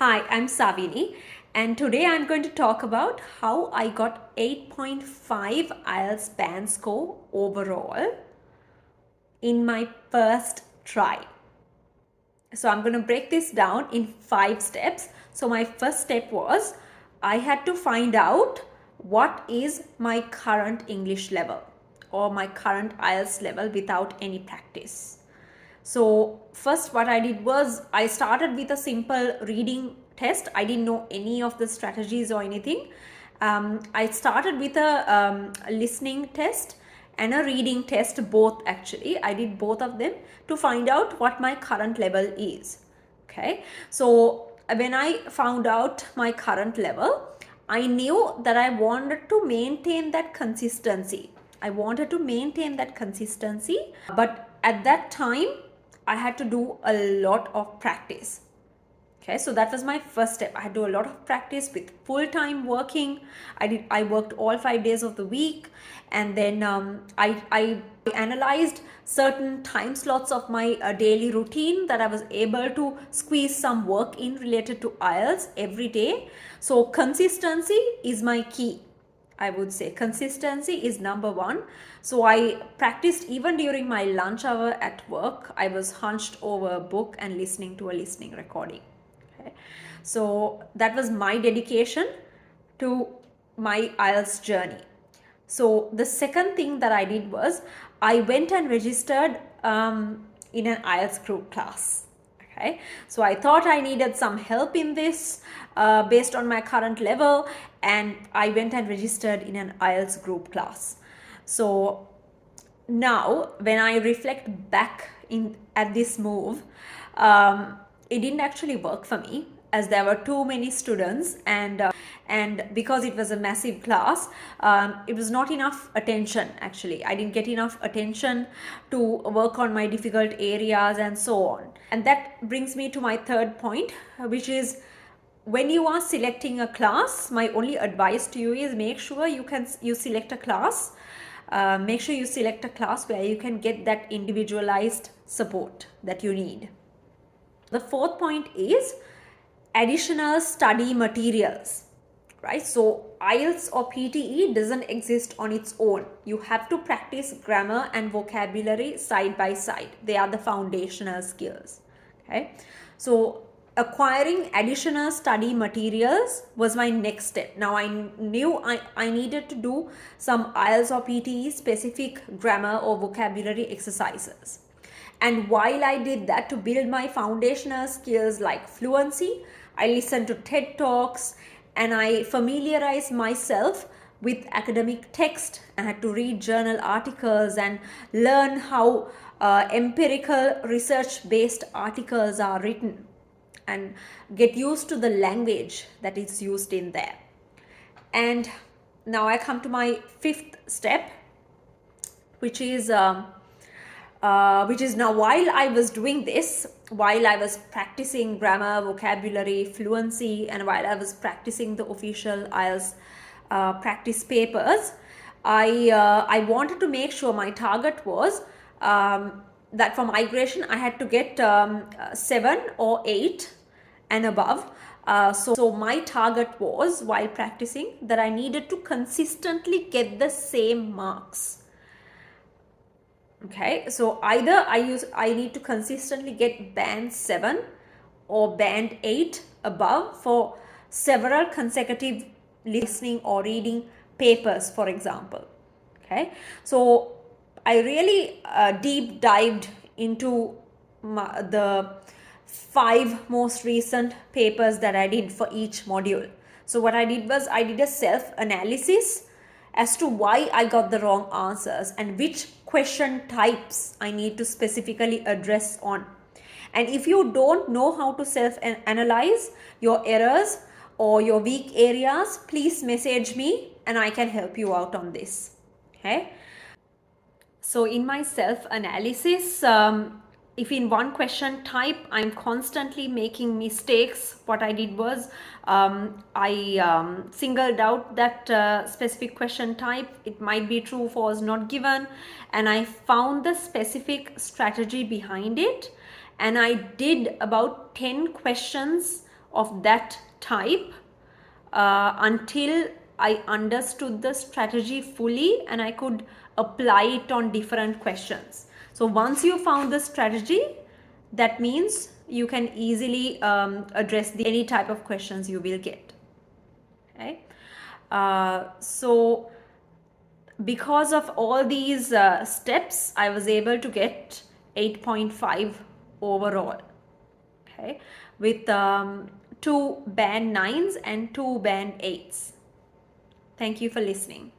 Hi, I'm Savini, and today I'm going to talk about how I got 8.5 IELTS band score overall in my first try. So I'm going to break this down in 5 steps. So my first step was I had to find out what is my current English level or my current IELTS level without any practice. So first what I did was I started with a simple reading test. I didn't know any of the strategies or anything. I started with a listening test and a reading test, both actually. I did both of them to find out what my current level is. Okay, so when I found out my current level, I knew that I wanted to maintain that consistency. But at that time, I had to do a lot of practice. Okay, so that was my first step. I had to do a lot of practice with full-time working. I worked all 5 days of the week, and then I analyzed certain time slots of my daily routine that I was able to squeeze some work in related to IELTS every day. So consistency is my key. I would say consistency is number one. So I practiced even during my lunch hour at work. I was hunched over a book and listening to a listening recording. Okay. So that was my dedication to my IELTS journey. So the second thing that I did was I went and registered in an IELTS group class. Okay, so I thought I needed some help in this based on my current level, and I went and registered in an IELTS group class. So now when I reflect back at this move, it didn't actually work for me, as there were too many students, and because it was a massive class, it was not enough attention. Actually, I didn't get enough attention to work on my difficult areas and so on. And that brings me to my third point, which is when you are selecting a class, my only advice to you is make sure you select a class. Make sure you select a class where you can get that individualized support that you need. The fourth point is additional study materials, right? So IELTS or PTE doesn't exist on its own. You have to practice grammar and vocabulary side by side. They are the foundational skills. Okay, so acquiring additional study materials was my next step. Now I knew I needed to do some IELTS or PTE specific grammar or vocabulary exercises. And while I did that to build my foundational skills like fluency, I listened to TED Talks and I familiarized myself with academic text. I had to read journal articles and learn how empirical research-based articles are written and get used to the language that is used in there. And now I come to my fifth step, which is now while I was doing this, while I was practicing grammar, vocabulary, fluency, and while I was practicing the official IELTS practice papers, I wanted to make sure my target was that for migration I had to get 7 or 8 and above. So my target was, while practicing, that I needed to consistently get the same marks. Okay, so either I need to consistently get band 7 or band 8 above for several consecutive listening or reading papers, for example. Okay, so I really deep dived into the 5 most recent papers that I did for each module. So what I did was I did a self-analysis as to why I got the wrong answers and which question types I need to specifically address on. And if you don't know how to self-analyze your errors or your weak areas, please message me and I can help you out on this. Okay. So in my self-analysis, if in one question type I'm constantly making mistakes, what I did was I singled out that specific question type. It might be true, false, not given, and I found the specific strategy behind it, and I did about 10 questions of that type until I understood the strategy fully and I could apply it on different questions. So once you found the strategy, that means you can easily address any type of questions you will get. Okay. So because of all these steps, I was able to get 8.5 overall. Okay, with 2 band 9s and 2 band 8s. Thank you for listening.